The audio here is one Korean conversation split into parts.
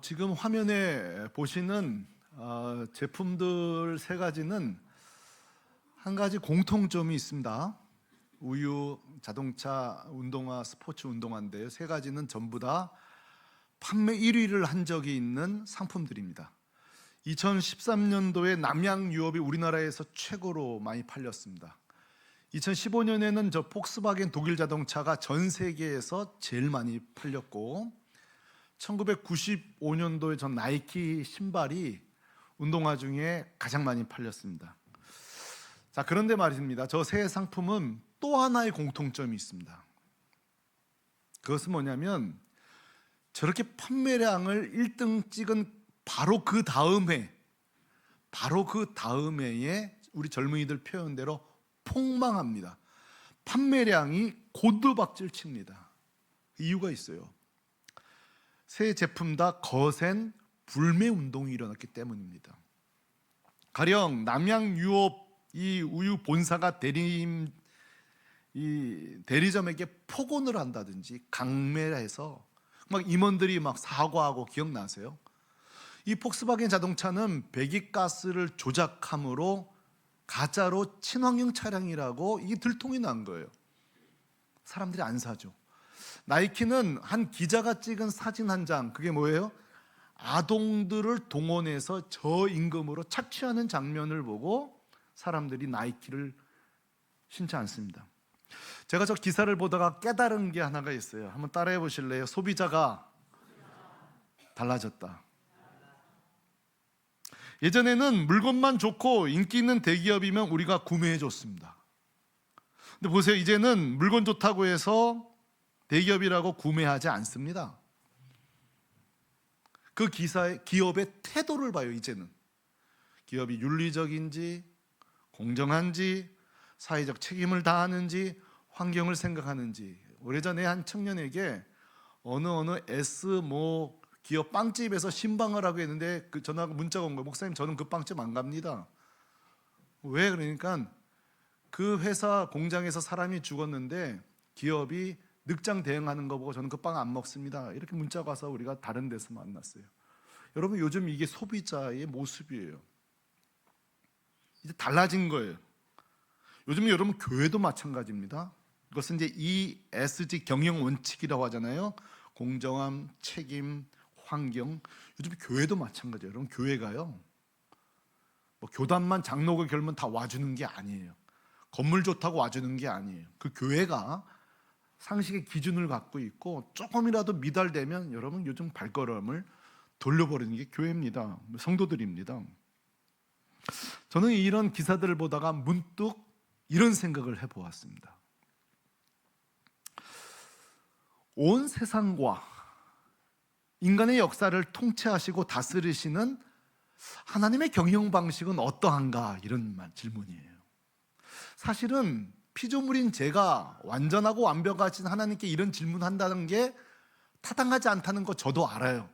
지금 화면에 보시는 제품들 세 가지는 한 가지 공통점이 있습니다. 우유, 자동차, 운동화, 스포츠 운동화인데요. 세 가지는 전부 다 판매 1위를 한 적이 있는 상품들입니다. 2013년도에 남양 유업이 우리나라에서 최고로 많이 팔렸습니다. 2015년에는 저 폭스바겐 독일 자동차가 전 세계에서 제일 많이 팔렸고, 1995년도에 전 나이키 신발이 운동화 중에 가장 많이 팔렸습니다. 자, 그런데 말입니다. 저 세 상품은 또 하나의 공통점이 있습니다. 그것은 뭐냐면 저렇게 판매량을 1등 찍은 바로 그 다음 해에 우리 젊은이들 표현대로 폭망합니다. 판매량이 고두박질 칩니다. 이유가 있어요. 새 제품 다 거센 불매 운동이 일어났기 때문입니다. 가령 남양 유업 이 우유 본사가 대리점에게 폭언을 한다든지 강매해서 막 임원들이 막 사과하고, 기억나세요? 이 폭스바겐 자동차는 배기가스를 조작함으로 가짜로 친환경 차량이라고 이 들통이 난 거예요. 사람들이 안 사죠. 나이키는 한 기자가 찍은 사진 한 장, 그게 뭐예요? 아동들을 동원해서 저임금으로 착취하는 장면을 보고 사람들이 나이키를 신지 않습니다. 제가 저 기사를 보다가 깨달은 게 하나가 있어요. 한번 따라해 보실래요? 소비자가 달라졌다. 예전에는 물건만 좋고 인기 있는 대기업이면 우리가 구매해 줬습니다. 근데 보세요, 이제는 물건 좋다고 해서 대기업이라고 구매하지 않습니다. 그 기업의 태도를 봐요. 이제는 기업이 윤리적인지, 공정한지, 사회적 책임을 다하는지, 환경을 생각하는지. 오래전에 한 청년에게 어느 S 기업 빵집에서 신방을 하고 했는데 그 전화가 문자가 온 거예요. 목사님, 저는 그 빵집 안 갑니다. 왜? 그러니까 그 회사 공장에서 사람이 죽었는데 기업이 늑장 대응하는 거 보고 저는 그 빵 안 먹습니다. 이렇게 문자가 와서 우리가 다른 데서 만났어요. 여러분, 요즘 이게 소비자의 모습이에요. 이제 달라진 거예요. 요즘 여러분 교회도 마찬가지입니다. 이것은 이제 ESG 경영 원칙이라고 하잖아요. 공정함, 책임, 환경. 요즘 교회도 마찬가지예요. 여러분, 교회가요, 뭐 교단만 장로교 결면 다 와주는 게 아니에요. 건물 좋다고 와주는 게 아니에요. 그 교회가 상식의 기준을 갖고 있고 조금이라도 미달되면 여러분 요즘 발걸음을 돌려버리는 게 교회입니다. 성도들입니다. 저는 이런 기사들을 보다가 문득 이런 생각을 해보았습니다. 온 세상과 인간의 역사를 통치하시고 다스리시는 하나님의 경영 방식은 어떠한가, 이런 질문이에요. 사실은 피조물인 제가 완전하고 완벽하신 하나님께 이런 질문한다는 게 타당하지 않다는 거 저도 알아요.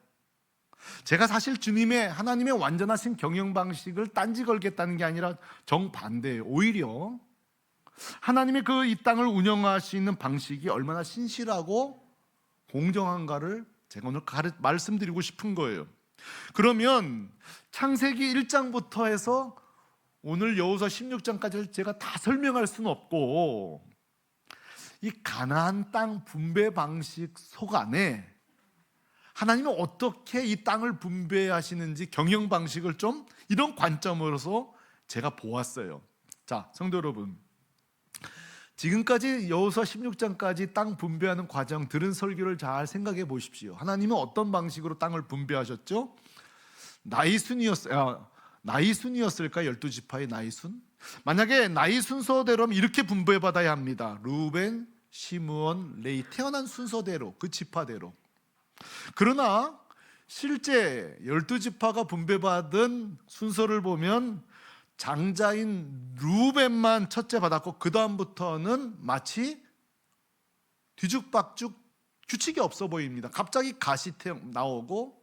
제가 사실 주님의, 하나님의 완전하신 경영 방식을 딴지 걸겠다는 게 아니라 정반대예요. 오히려 하나님의 그 이 땅을 운영하시는 방식이 얼마나 신실하고 공정한가를 제가 오늘 말씀드리고 싶은 거예요. 그러면 창세기 1장부터 해서 오늘 여호수아 16장까지를 제가 다 설명할 수는 없고, 이 가나안 땅 분배 방식 속 안에 하나님은 어떻게 이 땅을 분배하시는지 경영 방식을 좀 이런 관점으로서 제가 보았어요. 자, 성도 여러분, 지금까지 여호수아 16장까지 땅 분배하는 과정 들은 설교를 잘 생각해 보십시오. 하나님은 어떤 방식으로 땅을 분배하셨죠? 나이순이었을까? 12지파의 나이순? 만약에 나이 순서대로면 이렇게 분배받아야 합니다. 루벤, 시므온, 레위, 태어난 순서대로, 그 지파대로. 그러나 실제 12지파가 분배받은 순서를 보면 장자인 루벤만 첫째 받았고, 그 다음부터는 마치 뒤죽박죽 규칙이 없어 보입니다. 갑자기 갓이 나오고,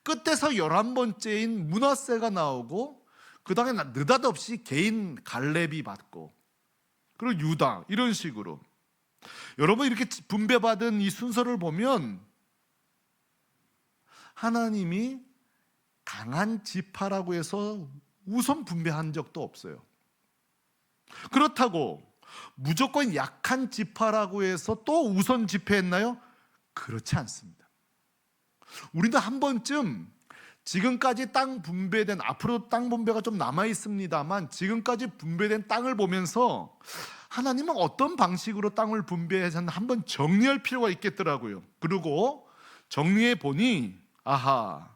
끝에서 11번째인 므낫세가 나오고, 그 다음에 느닷없이 개인 갈렙이 받고, 그리고 유다, 이런 식으로. 여러분, 이렇게 분배받은 이 순서를 보면 하나님이 강한 지파라고 해서 우선 분배한 적도 없어요. 그렇다고 무조건 약한 지파라고 해서 또 우선 집회했나요? 그렇지 않습니다. 우리도 한 번쯤 지금까지 땅 분배된, 앞으로 땅 분배가 좀 남아 있습니다만 지금까지 분배된 땅을 보면서 하나님은 어떤 방식으로 땅을 분배해서 한번 정리할 필요가 있겠더라고요. 그리고 정리해 보니 아하,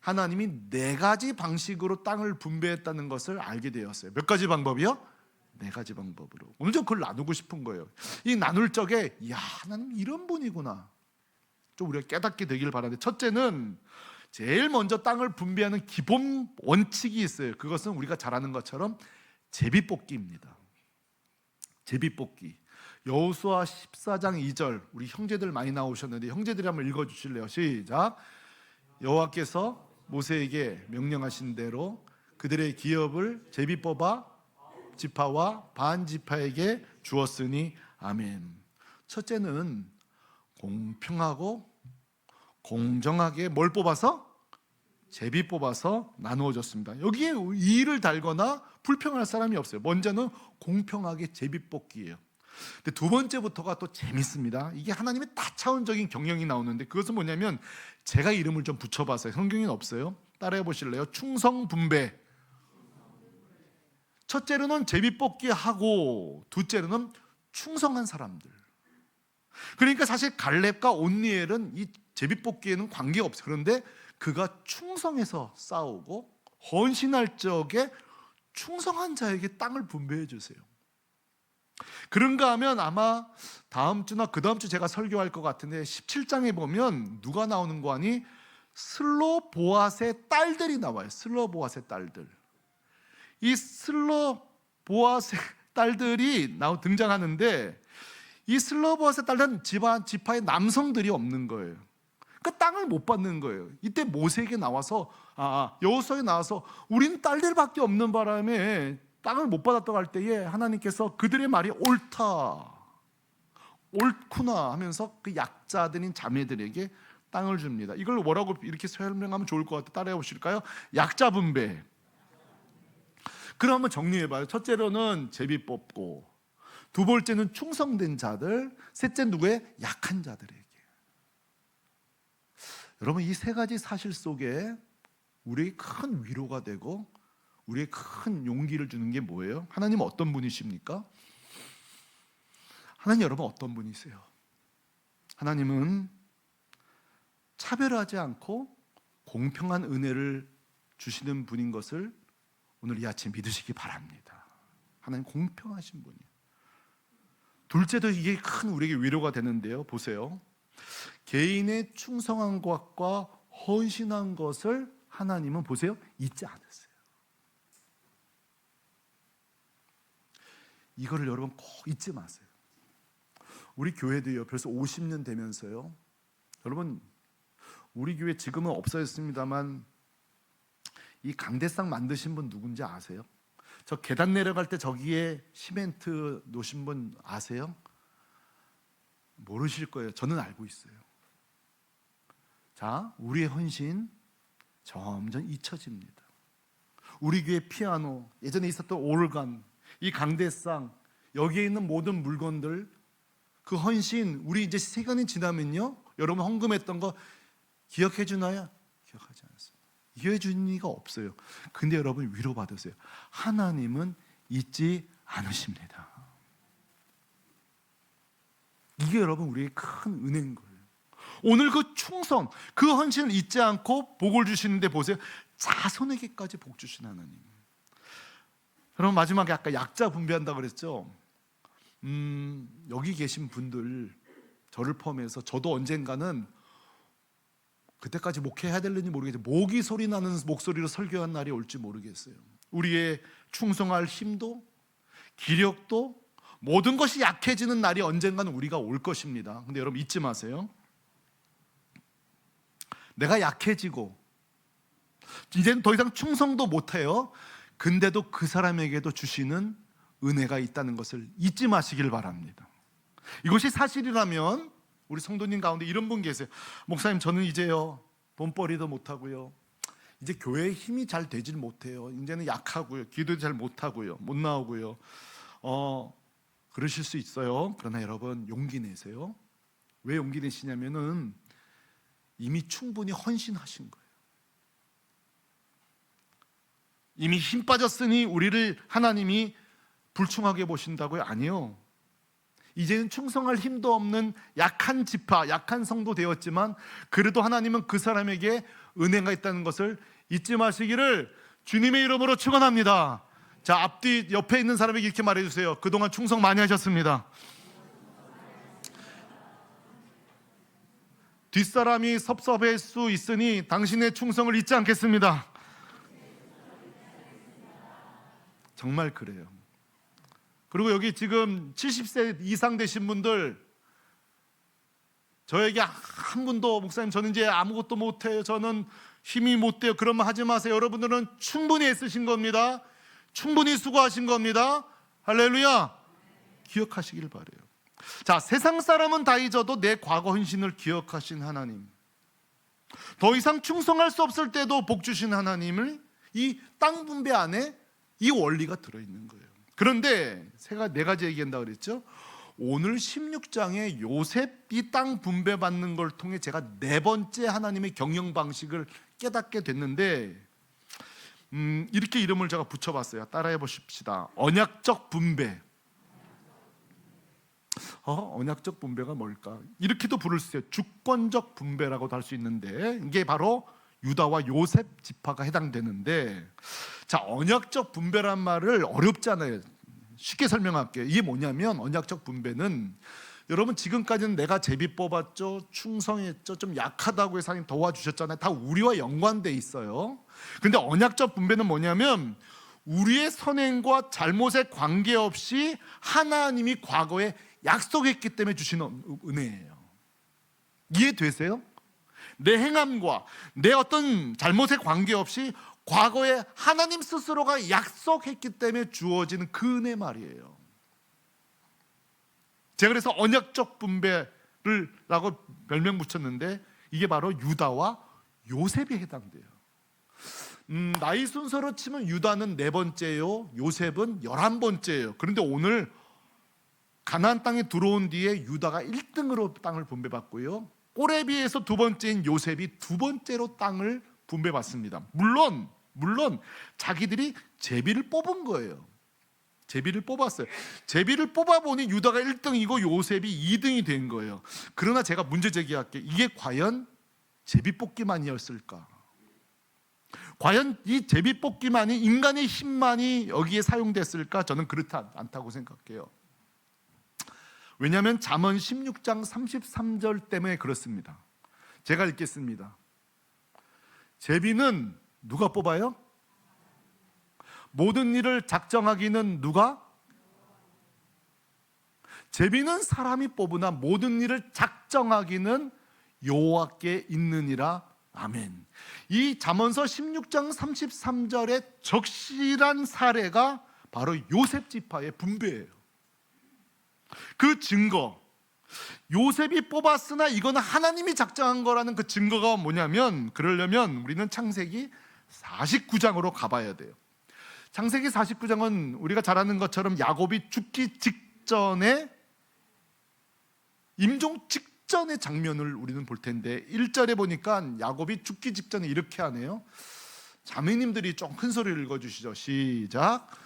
하나님이 4가지 방식으로 땅을 분배했다는 것을 알게 되었어요. 몇 가지 방법이요? 4가지 방법으로. 오늘 좀 그걸 나누고 싶은 거예요. 이 나눌 적에 야, 하나님 이런 분이구나, 좀 우리가 깨닫게 되길 바라는데, 첫째는 제일 먼저 땅을 분배하는 기본 원칙이 있어요. 그것은 우리가 잘 아는 것처럼 제비뽑기입니다. 제비뽑기. 여호수아 14장 2절, 우리 형제들 많이 나오셨는데 형제들이 한번 읽어주실래요? 시작. 여호와께서 모세에게 명령하신 대로 그들의 기업을 제비 뽑아 지파와 반 지파에게 주었으니 아멘. 첫째는 공평하고 공정하게 뭘 뽑아서? 제비 뽑아서 나누어 줬습니다. 여기에 이의를 달거나 불평할 사람이 없어요. 먼저는 공평하게 제비 뽑기예요. 근데 두 번째부터가 또 재밌습니다. 이게 하나님의 다차원적인 경영이 나오는데, 그것은 뭐냐면 제가 이름을 좀 붙여봤어요. 성경에는 없어요. 따라해 보실래요? 충성 분배. 첫째로는 제비 뽑기 하고, 둘째로는 충성한 사람들. 그러니까 사실 갈렙과 온니엘은 이 제비 뽑기에는 관계가 없어요. 그런데 그가 충성해서 싸우고 헌신할 적에 충성한 자에게 땅을 분배해 주세요. 그런가 하면 아마 다음 주나 그 다음 주 제가 설교할 것 같은데 17장에 보면 누가 나오는 거 아니? 슬로보앗의 딸들이 나와요. 슬로보앗의 딸들. 이 슬로보앗의 딸들이 등장하는데, 이 슬로보앗의 딸들은 지파의 남성들이 없는 거예요. 그 땅을 못 받는 거예요. 이때 모세에게 나와서 여호수아에 나와서 우린 딸들밖에 없는 바람에 땅을 못 받았다고 할 때에 하나님께서 그들의 말이 옳구나 하면서 그 약자들인 자매들에게 땅을 줍니다. 이걸 뭐라고 이렇게 설명하면 좋을 것 같아요. 따라해 보실까요? 약자 분배. 그럼 한번 정리해봐요. 첫째로는 제비 뽑고, 두 번째는 충성된 자들, 셋째 누구의? 약한 자들에게. 여러분, 이 3가지 사실 속에 우리의 큰 위로가 되고 우리의 큰 용기를 주는 게 뭐예요? 하나님은 어떤 분이십니까? 하나님 여러분 어떤 분이세요? 하나님은 차별하지 않고 공평한 은혜를 주시는 분인 것을 오늘 이 아침 믿으시기 바랍니다. 하나님 공평하신 분이에요. 둘째도 이게 큰 우리에게 위로가 되는데요. 보세요. 개인의 충성한 것과 헌신한 것을 하나님은 보세요, 잊지 않으세요. 이거를 여러분 꼭 잊지 마세요. 우리 교회도요, 벌써 50년 되면서요, 여러분 우리 교회 지금은 없어졌습니다만 이 강대상 만드신 분 누군지 아세요? 저 계단 내려갈 때 저기에 시멘트 놓으신 분 아세요? 모르실 거예요. 저는 알고 있어요. 자, 우리의 헌신 점점 잊혀집니다. 우리 교회 피아노, 예전에 있었던 오르간, 이 강대상, 여기에 있는 모든 물건들, 그 헌신, 우리 이제 시간이 지나면요, 여러분 헌금했던 거 기억해 주나요? 기억하지 않습니다. 기억해 주는 이가 없어요. 근데 여러분 위로받으세요. 하나님은 잊지 않으십니다. 이게 여러분 우리의 큰 은혜인 거예요. 오늘 그 충성, 그 헌신을 잊지 않고 복을 주시는데 보세요. 자손에게까지 복 주신 하나님. 여러분 마지막에 아까 약자 분배한다고 그랬죠. 여기 계신 분들, 저를 포함해서 저도 언젠가는 그때까지 목회해야 될는지 모르겠어요. 모기 소리 나는 목소리로 설교한 날이 올지 모르겠어요. 우리의 충성할 힘도 기력도 모든 것이 약해지는 날이 언젠가는 우리가 올 것입니다. 근데 여러분 잊지 마세요. 내가 약해지고 이제는 더 이상 충성도 못해요. 근데도 그 사람에게도 주시는 은혜가 있다는 것을 잊지 마시길 바랍니다. 이것이 사실이라면 우리 성도님 가운데 이런 분 계세요. 목사님, 저는 이제요 돈벌이도 못하고요. 이제 교회에 힘이 잘 되질 못해요. 이제는 약하고요. 기도도 잘 못하고요. 못 나오고요. 그러실 수 있어요. 그러나 여러분 용기 내세요. 왜 용기 내시냐면은 이미 충분히 헌신하신 거예요. 이미 힘 빠졌으니 우리를 하나님이 불충하게 보신다고요? 아니요. 이제는 충성할 힘도 없는 약한 지파, 약한 성도 되었지만 그래도 하나님은 그 사람에게 은혜가 있다는 것을 잊지 마시기를 주님의 이름으로 축원합니다. 자, 앞뒤 옆에 있는 사람에게 이렇게 말해주세요. 그동안 충성 많이 하셨습니다. 뒷사람이 섭섭할 수 있으니 당신의 충성을 잊지 않겠습니다. 정말 그래요. 그리고 여기 지금 70세 이상 되신 분들, 저에게 한 분도 목사님 저는 이제 아무것도 못해요, 저는 힘이 못 돼요, 그런 말 하지 마세요. 여러분들은 충분히 애쓰신 겁니다. 충분히 수고하신 겁니다. 할렐루야. 기억하시길 바라요. 자, 세상 사람은 다 잊어도 내 과거 헌신을 기억하신 하나님, 더 이상 충성할 수 없을 때도 복 주신 하나님을 이 땅 분배 안에 이 원리가 들어있는 거예요. 그런데 제가 네 가지 얘기한다 그랬죠. 오늘 16장에 요셉이 땅 분배받는 걸 통해 제가 네 번째 하나님의 경영 방식을 깨닫게 됐는데, 이렇게 이름을 제가 붙여봤어요. 따라해 보십시다. 언약적 분배. 언약적 분배가 뭘까? 이렇게도 부를 수 있어요. 주권적 분배라고도 할 수 있는데, 이게 바로 유다와 요셉 지파가 해당되는데, 자, 언약적 분배란 말을 어렵잖아요. 쉽게 설명할게요. 이게 뭐냐면, 언약적 분배는 여러분 지금까지는 내가 제비 뽑았죠, 충성했죠, 좀 약하다고 해서 하나님 도와주셨잖아요. 다 우리와 연관돼 있어요. 근데 언약적 분배는 뭐냐면 우리의 선행과 잘못에 관계없이 하나님이 과거에 약속했기 때문에 주시는 은혜예요. 이해되세요? 내 행함과 내 어떤 잘못에 관계없이 과거에 하나님 스스로가 약속했기 때문에 주어지는 그 은혜 말이에요. 제가 그래서 언약적 분배를 라고 별명 붙였는데, 이게 바로 유다와 요셉이 해당돼요. 나이 순서로 치면 유다는 네 번째요, 요셉은 11번째예요. 그런데 오늘 가나안 땅에 들어온 뒤에 유다가 1등으로 땅을 분배받고요, 꼴에 비해서 두 번째인 요셉이 두 번째로 땅을 분배받습니다. 물론 자기들이 제비를 뽑은 거예요. 제비를 뽑았어요. 제비를 뽑아보니 유다가 1등이고 요셉이 2등이 된 거예요. 그러나 제가 문제 제기할게요. 이게 과연 제비 뽑기만이었을까? 과연 이 제비 뽑기만이, 인간의 힘만이 여기에 사용됐을까? 저는 그렇지 않다고 생각해요. 왜냐하면 잠언 16장 33절 때문에 그렇습니다. 제가 읽겠습니다. 제비는 누가 뽑아요? 모든 일을 작정하기는 누가? 제비는 사람이 뽑으나 모든 일을 작정하기는 여호와께 있느니라. 아멘. 이 잠언서 16장 33절의 적실한 사례가 바로 요셉 지파의 분배예요. 그 증거, 요셉이 뽑았으나 이거는 하나님이 작정한 거라는 그 증거가 뭐냐면, 그러려면 우리는 창세기 49장으로 가봐야 돼요. 창세기 49장은 우리가 잘 아는 것처럼 야곱이 죽기 직전에, 임종 직전의 장면을 우리는 볼 텐데, 1절에 보니까 야곱이 죽기 직전에 이렇게 하네요. 자매님들이 좀 큰 소리를 읽어주시죠. 시작.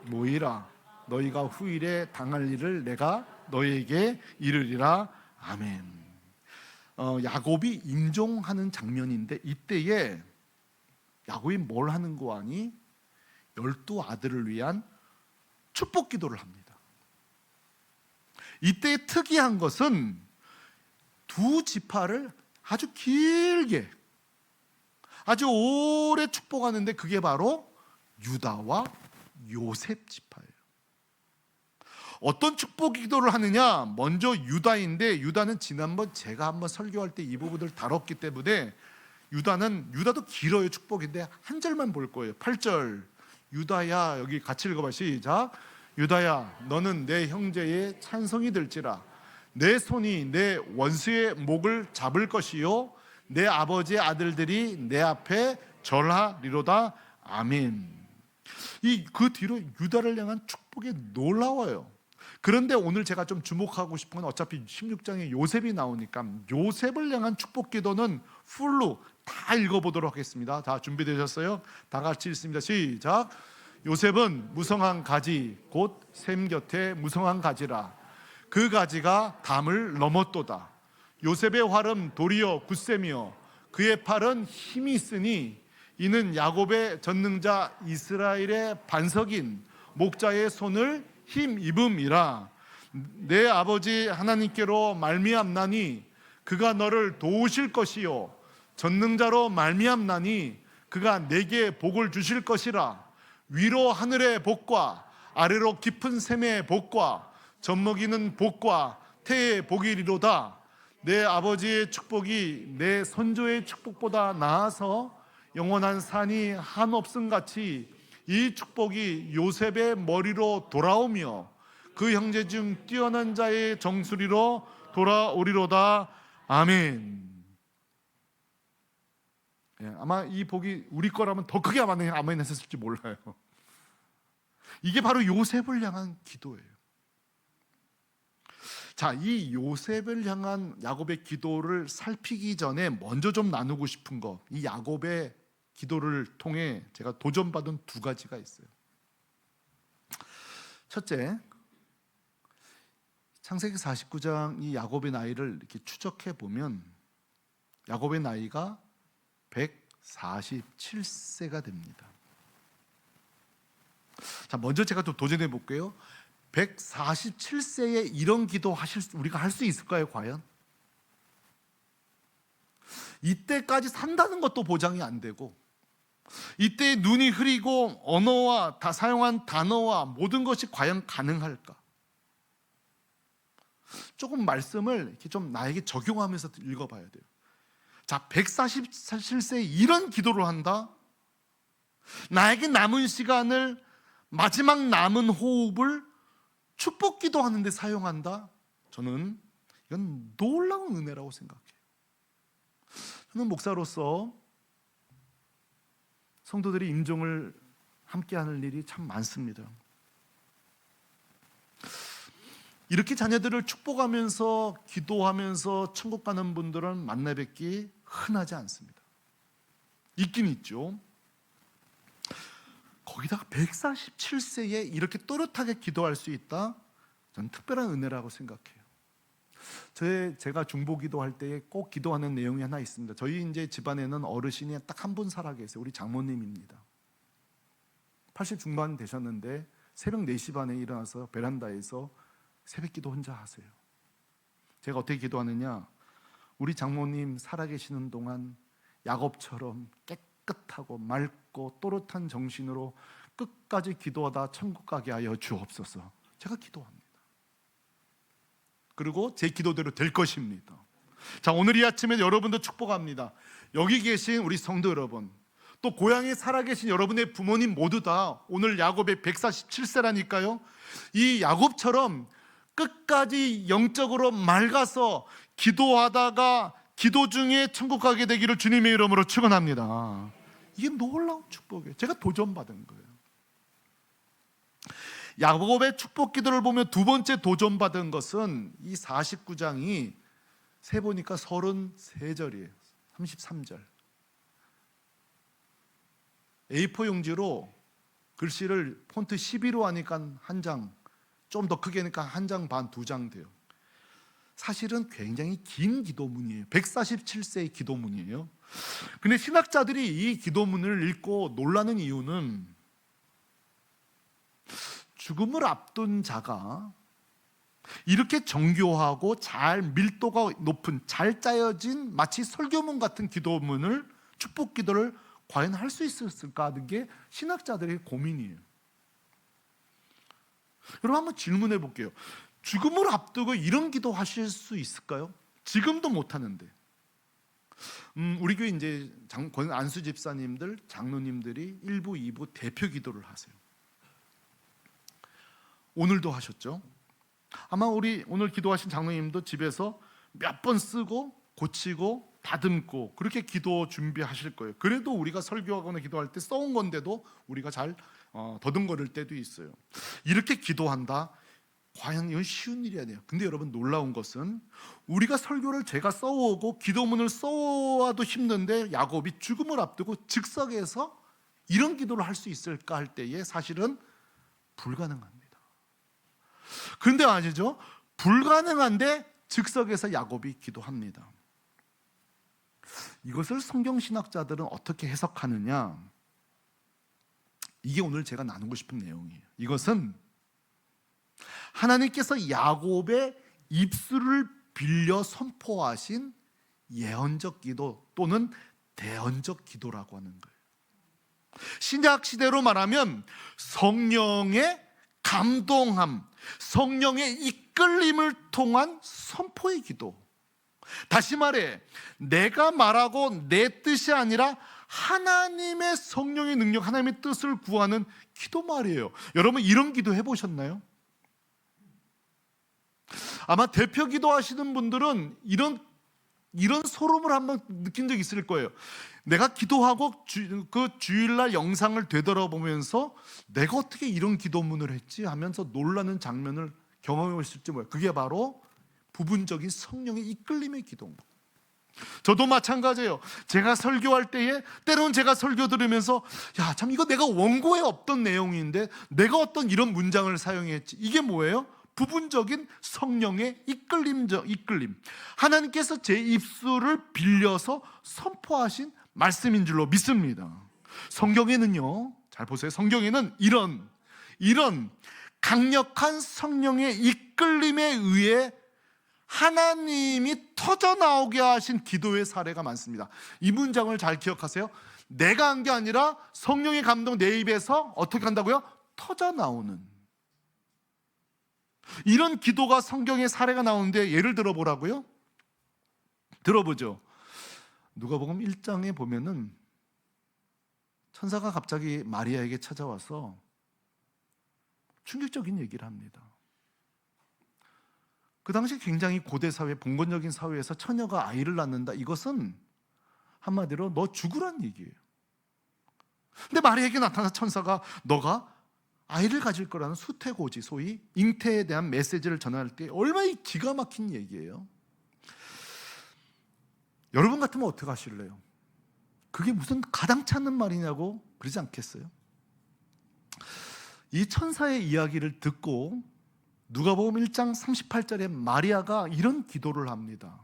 모이라, 너희가 후일에 당할 일을 내가 너희에게 이르리라. 아멘. 야곱이 임종하는 장면인데, 이때에 야곱이 뭘 하는 거 아니? 12아들을 위한 축복 기도를 합니다. 이때 특이한 것은 두 지파를 아주 길게, 아주 오래 축복하는데, 그게 바로 유다와 요셉 지파예요. 어떤 축복 기도를 하느냐? 먼저 유다인데, 유다는 지난번 제가 한번 설교할 때 이 부분을 다뤘기 때문에 유다도 길어요. 축복인데 한 절만 볼 거예요. 8절. 유다야, 여기 같이 읽어봐. 시작. 유다야, 너는 내 형제의 찬송이 될지라. 내 손이 내 원수의 목을 잡을 것이요 내 아버지의 아들들이 내 앞에 절하리로다. 아멘. 그 뒤로 유다를 향한 축복이 놀라워요. 그런데 오늘 제가 좀 주목하고 싶은 건 어차피 16장에 요셉이 나오니까 요셉을 향한 축복 기도는 풀로 다 읽어보도록 하겠습니다. 다 준비되셨어요? 다 같이 읽습니다. 시작. 요셉은 무성한 가지 곧 샘 곁에 무성한 가지라. 그 가지가 담을 넘었도다. 요셉의 활은 도리어 굳셈이요 그의 팔은 힘이 있으니 이는 야곱의 전능자 이스라엘의 반석인 목자의 손을 힘입음이라. 내 아버지 하나님께로 말미암나니 그가 너를 도우실 것이요 전능자로 말미암나니 그가 내게 복을 주실 것이라. 위로 하늘의 복과 아래로 깊은 샘의 복과 젖먹이는 복과 태의 복이리로다. 내 아버지의 축복이 내 선조의 축복보다 나아서 영원한 산이 한없음 같이 이 축복이 요셉의 머리로 돌아오며 그 형제 중 뛰어난 자의 정수리로 돌아오리로다. 아멘. 아마 이 복이 우리 거라면 더 크게 아멘 했을지 몰라요. 이게 바로 요셉을 향한 기도예요. 자, 이 요셉을 향한 야곱의 기도를 살피기 전에 먼저 좀 나누고 싶은 거, 이 야곱의 기도를 통해 제가 도전받은 두 가지가 있어요. 첫째, 창세기 49장 이 야곱의 나이를 이렇게 추적해 보면 야곱의 나이가 147세가 됩니다. 자, 먼저 제가 좀 도전해 볼게요. 147세에 이런 기도 우리가 할 수 있을까요, 과연? 이때까지 산다는 것도 보장이 안 되고, 이때 눈이 흐리고 언어와 다 사용한 단어와 모든 것이 과연 가능할까? 조금 말씀을 이렇게 좀 나에게 적용하면서 읽어봐야 돼요. 자, 147세에 이런 기도를 한다? 나에게 남은 시간을, 마지막 남은 호흡을 축복 기도하는데 사용한다? 저는 이건 놀라운 은혜라고 생각해요. 저는 목사로서 성도들이 임종을 함께하는 일이 참 많습니다. 이렇게 자녀들을 축복하면서 기도하면서 천국 가는 분들은 만나 뵙기 흔하지 않습니다. 있긴 있죠. 거기다가 147세에 이렇게 또렷하게 기도할 수 있다? 저는 특별한 은혜라고 생각해요. 제가 중보 기도할 때에 꼭 기도하는 내용이 하나 있습니다. 저희 이제 집안에는 어르신이 딱 한 분 살아 계세요. 우리 장모님입니다. 80 중반 되셨는데 새벽 4시 반에 일어나서 베란다에서 새벽 기도 혼자 하세요. 제가 어떻게 기도하느냐? 우리 장모님 살아계시는 동안 야곱처럼 깨끗하고 맑고 또렷한 정신으로 끝까지 기도하다 천국 가게 하여 주옵소서. 제가 기도합니다. 그리고 제 기도대로 될 것입니다. 자, 오늘 이 아침에 여러분도 축복합니다. 여기 계신 우리 성도 여러분, 또 고향에 살아계신 여러분의 부모님 모두 다 오늘 야곱의 147세라니까요. 이 야곱처럼 끝까지 영적으로 맑아서 기도하다가 기도 중에 천국 가게 되기를 주님의 이름으로 축원합니다. 이게 놀라운 축복이에요. 제가 도전받은 거예요. 야곱의 축복 기도를 보면 두 번째 도전받은 것은 이 49장이 세보니까 33절이에요. 33절. A4 용지로 글씨를 폰트 12로 하니까 한 장, 좀 더 크게 하니까 한 장 반, 두 장 돼요. 사실은 굉장히 긴 기도문이에요. 147세의 기도문이에요. 근데 신학자들이 이 기도문을 읽고 놀라는 이유는 죽음을 앞둔 자가 이렇게 정교하고 잘 밀도가 높은 잘 짜여진 마치 설교문 같은 기도문을, 축복 기도를 과연 할 수 있었을까 하는 게 신학자들의 고민이에요. 여러분 한번 질문해 볼게요. 죽음을 앞두고 이런 기도 하실 수 있을까요? 지금도 못 하는데. 우리 교회 이제 안수 집사님들, 장로님들이 1부, 2부 대표 기도를 하세요. 오늘도 하셨죠? 아마 우리 오늘 기도하신 장로님도 집에서 몇 번 쓰고 고치고 다듬고 그렇게 기도 준비하실 거예요. 그래도 우리가 설교하거나 기도할 때 써온 건데도 우리가 잘 더듬거릴 때도 있어요. 이렇게 기도한다? 과연 이건 쉬운 일이 아니에요. 근데 여러분, 놀라운 것은 우리가 설교를 제가 써오고 기도문을 써와도 힘든데 야곱이 죽음을 앞두고 즉석에서 이런 기도를 할 수 있을까 할 때에 사실은 불가능합니다. 그런데 아시죠? 불가능한데 즉석에서 야곱이 기도합니다. 이것을 성경신학자들은 어떻게 해석하느냐, 이게 오늘 제가 나누고 싶은 내용이에요. 이것은 하나님께서 야곱의 입술을 빌려 선포하신 예언적 기도 또는 대언적 기도라고 하는 거예요. 신약 시대로 말하면 성령의 감동함, 성령의 이끌림을 통한 선포의 기도. 다시 말해, 내가 말하고 내 뜻이 아니라 하나님의 성령의 능력, 하나님의 뜻을 구하는 기도 말이에요. 여러분, 이런 기도 해보셨나요? 아마 대표 기도하시는 분들은 이런 소름을 한번 느낀 적 있을 거예요. 내가 기도하고 그 주일날 영상을 되돌아보면서 내가 어떻게 이런 기도문을 했지 하면서 놀라는 장면을 경험해 보실지 몰라요. 그게 바로 부분적인 성령의 이끌림의 기도입니다. 저도 마찬가지예요. 제가 설교할 때에 때로는 제가 설교 들으면서 야, 참 이거 내가 원고에 없던 내용인데 내가 어떤 이런 문장을 사용했지. 이게 뭐예요? 부분적인 성령의 이끌림. 하나님께서 제 입술을 빌려서 선포하신 말씀인 줄로 믿습니다. 성경에는요, 잘 보세요. 성경에는 이런 강력한 성령의 이끌림에 의해 하나님이 터져나오게 하신 기도의 사례가 많습니다. 이 문장을 잘 기억하세요. 내가 한 게 아니라 성령의 감동 내 입에서 어떻게 한다고요? 터져나오는 이런 기도가 성경에 사례가 나오는데 예를 들어보라고요? 들어보죠. 누가복음 1장에 보면은 천사가 갑자기 마리아에게 찾아와서 충격적인 얘기를 합니다. 그 당시 굉장히 고대 사회, 봉건적인 사회에서 처녀가 아이를 낳는다, 이것은 한마디로 너 죽으란 얘기예요. 근데 마리아에게 나타난 천사가 너가 아이를 가질 거라는 수태고지, 소위 잉태에 대한 메시지를 전할 때 얼마나 기가 막힌 얘기예요. 여러분 같으면 어떻게 하실래요? 그게 무슨 가당찮은 말이냐고 그러지 않겠어요? 이 천사의 이야기를 듣고 누가복음 1장 38절에 마리아가 이런 기도를 합니다.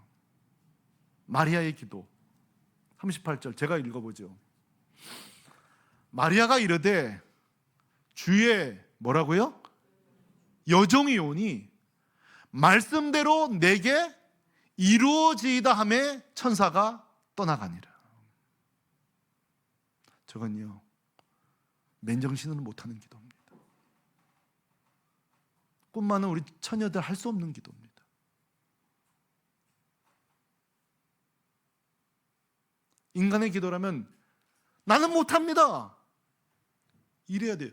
마리아의 기도 38절 제가 읽어보죠. 마리아가 이르되 주의 뭐라고요? 여종이 오니 말씀대로 내게 이루어지이다 하매 천사가 떠나가니라. 저건요, 맨정신으로 못하는 기도입니다. 꿈 많은 우리 처녀들 할 수 없는 기도입니다. 인간의 기도라면 나는 못합니다 이래야 돼요.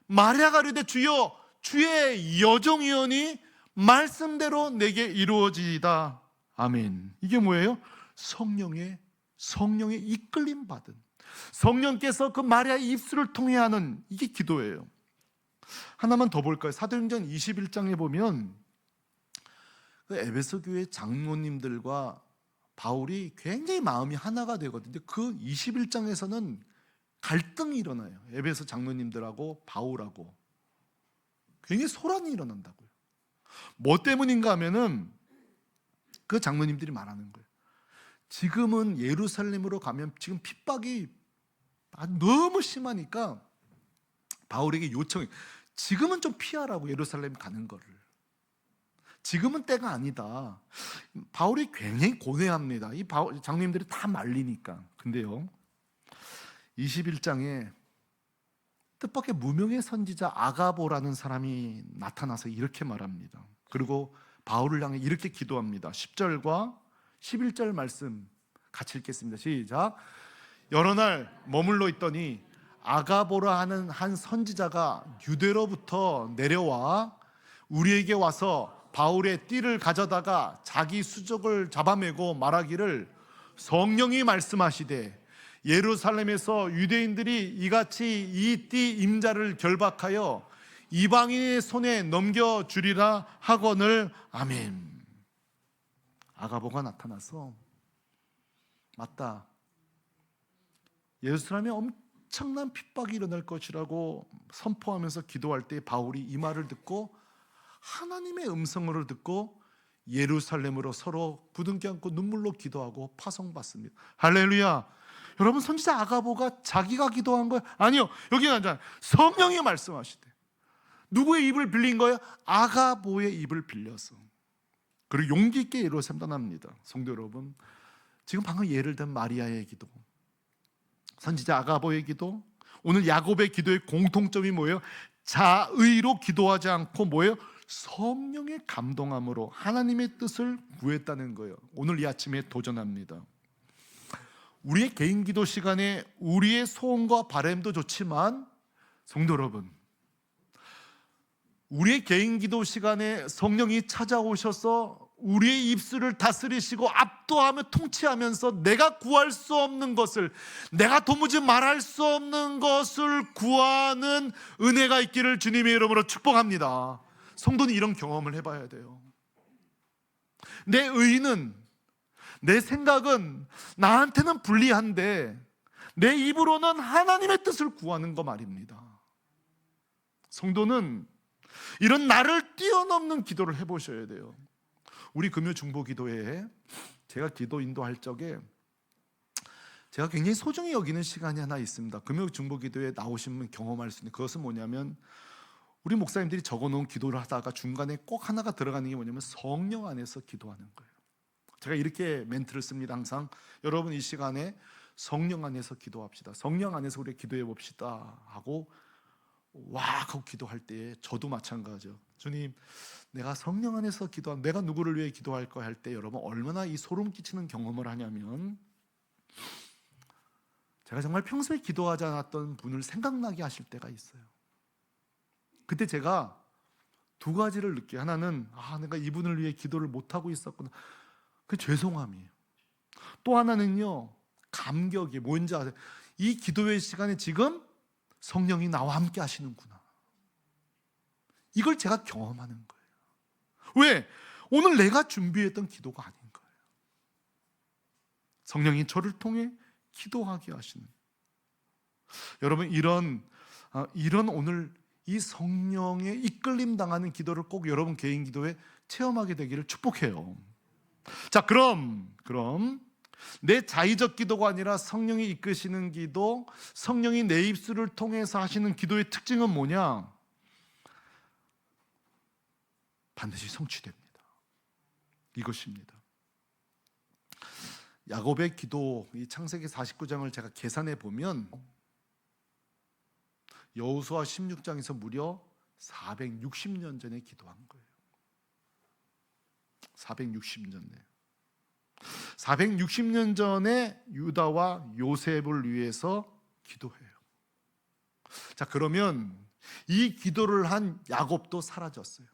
마리아가 이르되 주여 주의 여종이오니 말씀대로 내게 이루어지이다. 아멘. 이게 뭐예요? 성령의 이끌림 받은, 성령께서 그 마리아의 입술을 통해 하는 이게 기도예요. 하나만 더 볼까요? 사도행전 21장에 보면 그 에베소 교회 장로님들과 바울이 굉장히 마음이 하나가 되거든요. 그 21장에서는 갈등이 일어나요. 에베소 장로님들하고 바울하고 굉장히 소란이 일어난다고요. 뭐 때문인가 하면은 그 장로님들이 말하는 거예요. 지금은 예루살렘으로 가면 지금 핍박이 너무 심하니까 바울에게 요청해. 지금은 좀 피하라고, 예루살렘 가는 거를. 지금은 때가 아니다. 바울이 굉장히 고뇌합니다. 이 장로님들이 다 말리니까. 근데요, 21장에 뜻밖의 무명의 선지자 아가보라는 사람이 나타나서 이렇게 말합니다. 그리고 바울을 향해 이렇게 기도합니다. 10절과 11절 말씀 같이 읽겠습니다. 시작. 여러 날 머물러 있더니 아가보라 하는 한 선지자가 유대로부터 내려와 우리에게 와서 바울의 띠를 가져다가 자기 수족을 잡아매고 말하기를 성령이 말씀하시되 예루살렘에서 유대인들이 이같이 이 띠 임자를 결박하여 이방인의 손에 넘겨주리라 하거늘. 아멘. 아가보가 나타나서 맞다, 예루살렘에 엄청난 핍박이 일어날 것이라고 선포하면서 기도할 때 바울이 이 말을 듣고 하나님의 음성을 듣고 예루살렘으로 서로 부둥켜 안고 눈물로 기도하고 파송받습니다. 할렐루야. 여러분, 선지자 아가보가 자기가 기도한 거예요? 아니요, 여기 나잖아요. 성령이 말씀하시대. 누구의 입을 빌린 거예요? 아가보의 입을 빌려서. 그리고 용기 있게 예루살렘 떠납니다. 성도 여러분, 지금 방금 예를 든 마리아의 기도, 선지자 아가보의 기도, 오늘 야곱의 기도의 공통점이 뭐예요? 자의로 기도하지 않고 뭐예요? 성령의 감동함으로 하나님의 뜻을 구했다는 거예요. 오늘 이 아침에 도전합니다. 우리의 개인 기도 시간에 우리의 소원과 바람도 좋지만, 성도 여러분, 우리의 개인 기도 시간에 성령이 찾아오셔서 우리의 입술을 다스리시고 압도하며 통치하면서 내가 구할 수 없는 것을, 내가 도무지 말할 수 없는 것을 구하는 은혜가 있기를 주님의 이름으로 축복합니다. 성도는 이런 경험을 해봐야 돼요. 내 의는, 내 생각은 나한테는 불리한데 내 입으로는 하나님의 뜻을 구하는 거 말입니다. 성도는 이런 나를 뛰어넘는 기도를 해보셔야 돼요. 우리 금요 중보 기도회에 제가 기도 인도할 적에 제가 굉장히 소중히 여기는 시간이 하나 있습니다. 금요 중보 기도회에 나오시면 경험할 수 있는 그것은 뭐냐면, 우리 목사님들이 적어놓은 기도를 하다가 중간에 꼭 하나가 들어가는 게 뭐냐면 성령 안에서 기도하는 거예요. 제가 이렇게 멘트를 씁니다. 항상 여러분, 이 시간에 성령 안에서 기도합시다, 성령 안에서 우리 기도해 봅시다 하고 와 하고 기도할 때 저도 마찬가지죠. 주님, 내가 성령 안에서 기도한, 내가 누구를 위해 기도할까 할 때 여러분 얼마나 이 소름 끼치는 경험을 하냐면, 제가 정말 평소에 기도하지 않았던 분을 생각나게 하실 때가 있어요. 그때 제가 두 가지를 느껴요. 하나는 내가 이분을 위해 기도를 못하고 있었구나, 그 죄송함이에요. 또 하나는요, 감격이 뭔지 아세요? 이 기도회 시간에 지금 성령이 나와 함께 하시는구나, 이걸 제가 경험하는 거예요. 왜? 오늘 내가 준비했던 기도가 아닌 거예요. 성령이 저를 통해 기도하게 하시는. 여러분, 이런 오늘 이 성령에 이끌림 당하는 기도를 꼭 여러분 개인 기도에 체험하게 되기를 축복해요. 자, 그럼 내 자의적 기도가 아니라 성령이 이끄시는 기도, 성령이 내 입술을 통해서 하시는 기도의 특징은 뭐냐? 반드시 성취됩니다. 이것입니다. 야곱의 기도, 이 창세기 49장을 제가 계산해 보면 여호수아 16장에서 무려 460년 전에 기도한 거예요. 460년 전에 유다와 요셉을 위해서 기도해요. 자, 그러면 이 기도를 한 야곱도 사라졌어요.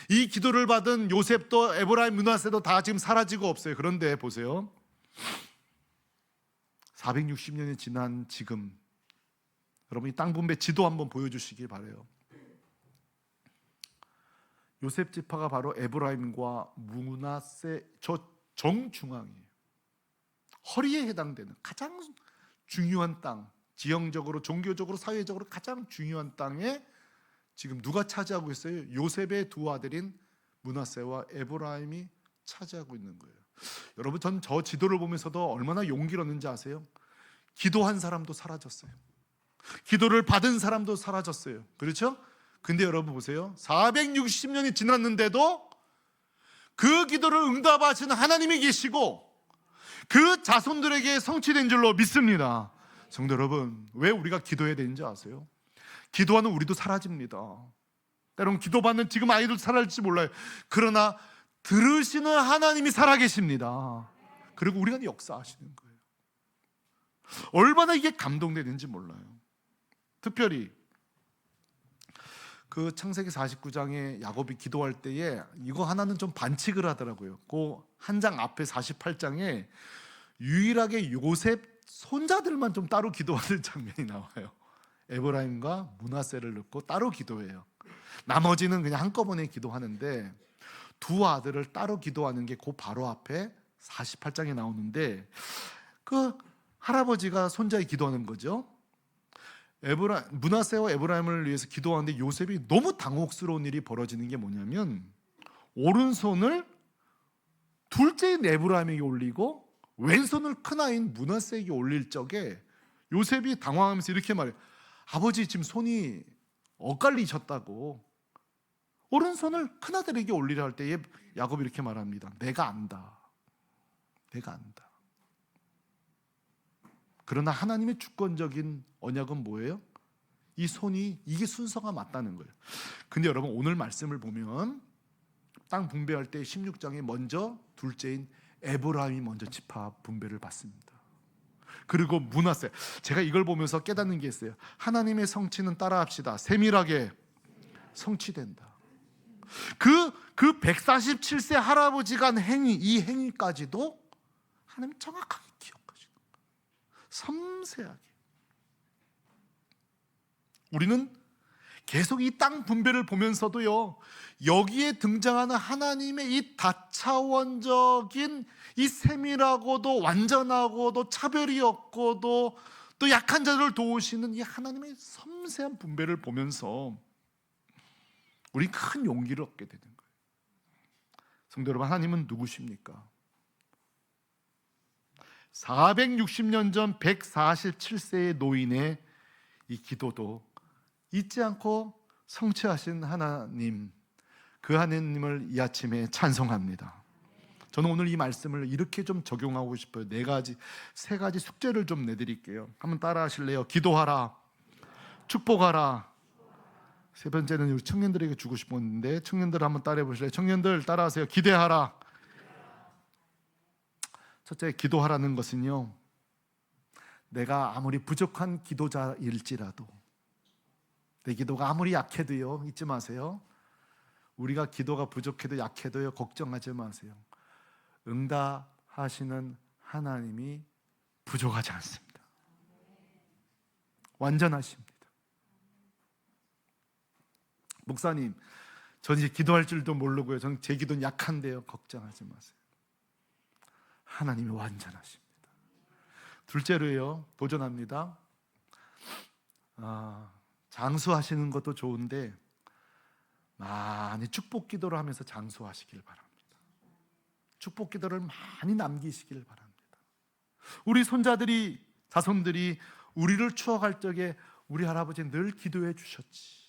이 기도를 받은 요셉도 에브라임 므낫세도 다 지금 사라지고 없어요. 그런데 보세요, 460년이 지난 지금 여러분이 땅 분배 지도 한번 보여주시기 바라요. 요셉 지파가 바로 에브라임과 므낫세 저 정중앙이에요. 허리에 해당되는 가장 중요한 땅, 지형적으로, 종교적으로, 사회적으로 가장 중요한 땅에 지금 누가 차지하고 있어요? 요셉의 두 아들인 므낫세와 에브라임이 차지하고 있는 거예요. 여러분, 전 저 지도를 보면서도 얼마나 용기를 얻는지 아세요? 기도한 사람도 사라졌어요. 기도를 받은 사람도 사라졌어요. 그렇죠? 근데 여러분 보세요, 460년이 지났는데도 그 기도를 응답하시는 하나님이 계시고 그 자손들에게 성취된 줄로 믿습니다. 성도 여러분, 왜 우리가 기도해야 되는지 아세요? 기도하는 우리도 사라집니다. 때론 기도받는 지금 아이들 사라질지 몰라요. 그러나 들으시는 하나님이 살아계십니다. 그리고 우리가 역사하시는 거예요. 얼마나 이게 감동되는지 몰라요. 특별히 그 창세기 49장에 야곱이 기도할 때에 이거 하나는 좀 반칙을 하더라고요. 그 한 장 앞에 48장에 유일하게 요셉 손자들만 좀 따로 기도하는 장면이 나와요. 에브라임과 므낫세를 넣고 따로 기도해요. 나머지는 그냥 한꺼번에 기도하는데 두 아들을 따로 기도하는 게 그 바로 앞에 48장에 나오는데 그 할아버지가 손자에 기도하는 거죠. 므낫세와 에브라임을 위해서 기도하는데 요셉이 너무 당혹스러운 일이 벌어지는 게 뭐냐면 오른손을 둘째인 에브라임에게 올리고 왼손을 큰아이인 므낫세에게 올릴 적에 요셉이 당황하면서 이렇게 말해요. 아버지 지금 손이 엇갈리셨다고. 오른손을 큰아들에게 올리려 할 때에 야곱이 이렇게 말합니다. 내가 안다. 내가 안다. 그러나 하나님의 주권적인 언약은 뭐예요? 이 손이 이게 순서가 맞다는 거예요. 근데 여러분 오늘 말씀을 보면 땅 분배할 때 16장에 먼저 둘째인 에브라임이 먼저 지파 분배를 받습니다. 그리고 므낫세, 제가 이걸 보면서 깨닫는 게 있어요. 하나님의 성취는 따라합시다. 세밀하게 성취된다. 그 147세 할아버지가 한 행위, 이 행위까지도 하나님 정확하게 기억하시는 거예요. 섬세하게. 우리는 계속 이 땅 분배를 보면서도요, 여기에 등장하는 하나님의 이 다차원적인 이 세밀하고도 완전하고도 차별이 없고도 또 약한 자들을 도우시는 이 하나님의 섬세한 분배를 보면서 우리 큰 용기를 얻게 되는 거예요. 성도 여러분, 하나님은 누구십니까? 460년 전 147세의 노인의 이 기도도 잊지 않고 성취하신 하나님, 그 하나님을 이 아침에 찬송합니다. 저는 오늘 이 말씀을 이렇게 좀 적용하고 싶어요. 세 가지 숙제를 좀 내드릴게요. 한번 따라 하실래요? 기도하라, 축복하라. 세 번째는 우리 청년들에게 주고 싶었는데 청년들 한번 따라해 보실래요? 청년들 따라하세요. 기대하라. 첫째, 기도하라는 것은요, 내가 아무리 부족한 기도자일지라도, 내 기도가 아무리 약해도요, 잊지 마세요. 우리가 기도가 부족해도 약해도요, 걱정하지 마세요. 응답하시는 하나님이 부족하지 않습니다. 완전하십니다. 목사님, 전 이제 기도할 줄도 모르고요, 저는 제 기도는 약한데요. 걱정하지 마세요. 하나님이 완전하십니다. 둘째로요, 도전합니다. 장수하시는 것도 좋은데 많이 축복 기도를 하면서 장수하시길 바랍니다. 축복 기도를 많이 남기시길 바랍니다. 우리 손자들이, 자손들이 우리를 추억할 적에 우리 할아버지 늘 기도해 주셨지.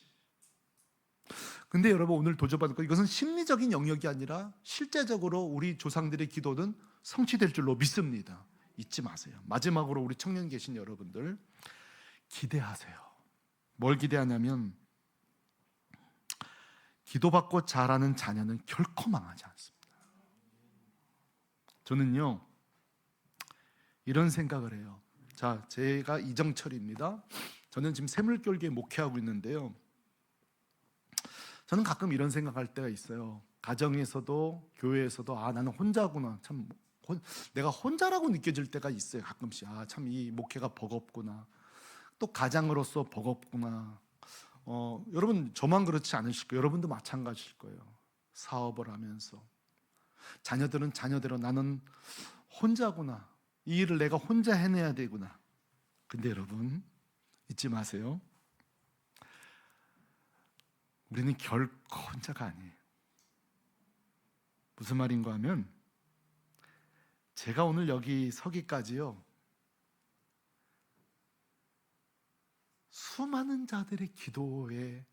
근데 여러분, 오늘 도전받을 거, 이것은 심리적인 영역이 아니라 실제적으로 우리 조상들의 기도는 성취될 줄로 믿습니다. 잊지 마세요. 마지막으로 우리 청년 계신 여러분들, 기대하세요. 뭘 기대하냐면 기도받고 자라는 자녀는 결코 망하지 않습니다. 저는요, 이런 생각을 해요. 자, 제가 이정철입니다. 저는 지금 새물교육에 목회하고 있는데요, 저는 가끔 이런 생각할 때가 있어요. 가정에서도 교회에서도 나는 혼자구나, 참 내가 혼자라고 느껴질 때가 있어요. 가끔씩 참 이 목회가 버겁구나, 또 가장으로서 버겁구나. 여러분, 저만 그렇지 않으실 거예요. 여러분도 마찬가지일 거예요. 사업을 하면서 자녀들은 자녀대로 나는 혼자구나, 이 일을 내가 혼자 해내야 되구나. 근데 여러분, 잊지 마세요. 우리는 결코 혼자가 아니에요. 무슨 말인가 하면, 제가 오늘 여기 서기까지요, 수많은 자들의 기도에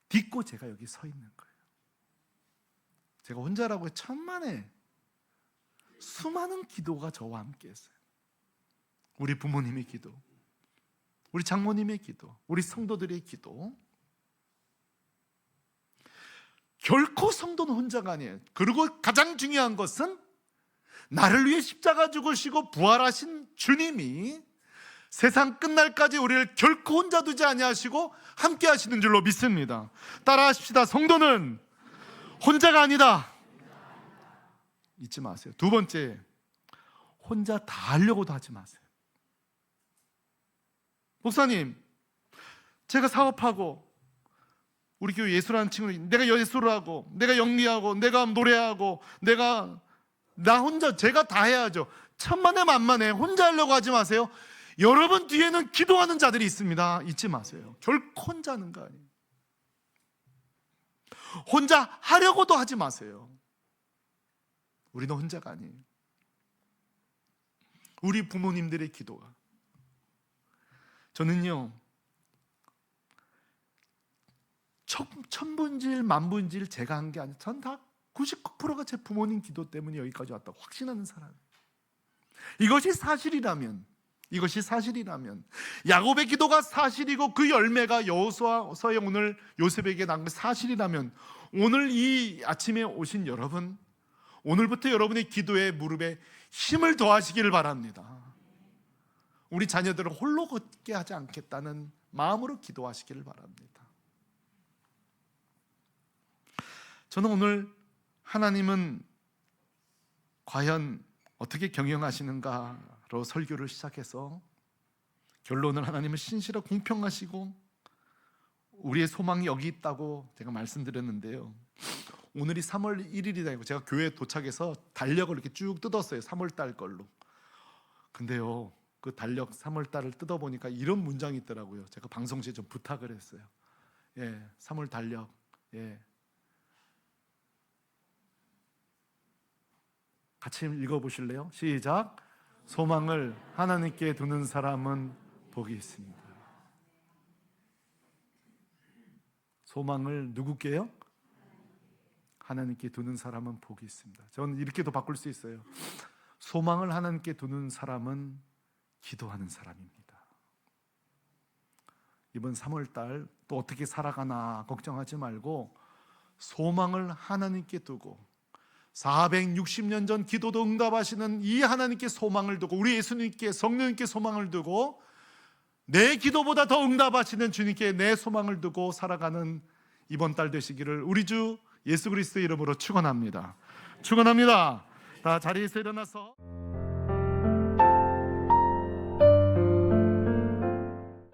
딛고 제가 여기 서 있는 거예요. 제가 혼자라고 천만에 수많은 기도가 저와 함께 했어요. 우리 부모님의 기도, 우리 장모님의 기도, 우리 성도들의 기도. 결코 성도는 혼자가 아니에요. 그리고 가장 중요한 것은 나를 위해 십자가 죽으시고 부활하신 주님이 세상 끝날까지 우리를 결코 혼자 두지 아니하시고 함께 하시는 줄로 믿습니다. 따라하십시다. 성도는 혼자가 아니다. 잊지 마세요. 두 번째, 혼자 다 하려고도 하지 마세요. 목사님, 제가 사업하고 우리 교회 예술하는 친구들, 내가 예술을 하고 내가 영리하고 내가 노래하고 나 혼자 제가 다 해야죠. 천만에 만만에 혼자 하려고 하지 마세요. 여러분 뒤에는 기도하는 자들이 있습니다. 잊지 마세요. 결코 혼자 하는 거 아니에요. 혼자 하려고도 하지 마세요. 우리는 혼자가 아니에요. 우리 부모님들의 기도가, 저는요 천분질 만분질 제가 한 게 아니라 전 다 99%가 제 부모님 기도 때문에 여기까지 왔다고 확신하는 사람이에요. 이것이 사실이라면 야곱의 기도가 사실이고 그 열매가 여호수아서의 오늘 요셉에게 난 게 사실이라면, 오늘 이 아침에 오신 여러분, 오늘부터 여러분의 기도에 무릎에 힘을 더하시기를 바랍니다. 우리 자녀들을 홀로 걷게 하지 않겠다는 마음으로 기도하시기를 바랍니다. 저는 오늘 하나님은 과연 어떻게 경영하시는가로 설교를 시작해서 결론은 하나님은 신실하고 공평하시고 우리의 소망이 여기 있다고 제가 말씀드렸는데요, 오늘이 3월 1일이다. 제가 교회에 도착해서 달력을 이렇게 쭉 뜯었어요. 3월달 걸로. 근데요, 그 달력 3월달을 뜯어보니까 이런 문장이 있더라고요. 제가 방송국에 좀 부탁을 했어요. 3월 달력. 같이 읽어보실래요? 시작. 소망을 하나님께 두는 사람은 복이 있습니다. 소망을 누구께요? 하나님께 두는 사람은 복이 있습니다. 저는 이렇게도 바꿀 수 있어요. 소망을 하나님께 두는 사람은 기도하는 사람입니다. 이번 3월달 또 어떻게 살아가나 걱정하지 말고 소망을 하나님께 두고 460년 전 기도도 응답하시는 이 하나님께 소망을 두고, 우리 예수님께, 성령님께 소망을 두고, 내 기도보다 더 응답하시는 주님께 내 소망을 두고 살아가는 이번 달 되시기를 우리 주 예수 그리스도의 이름으로 축원합니다. 축원합니다. 다 자리에서 일어나서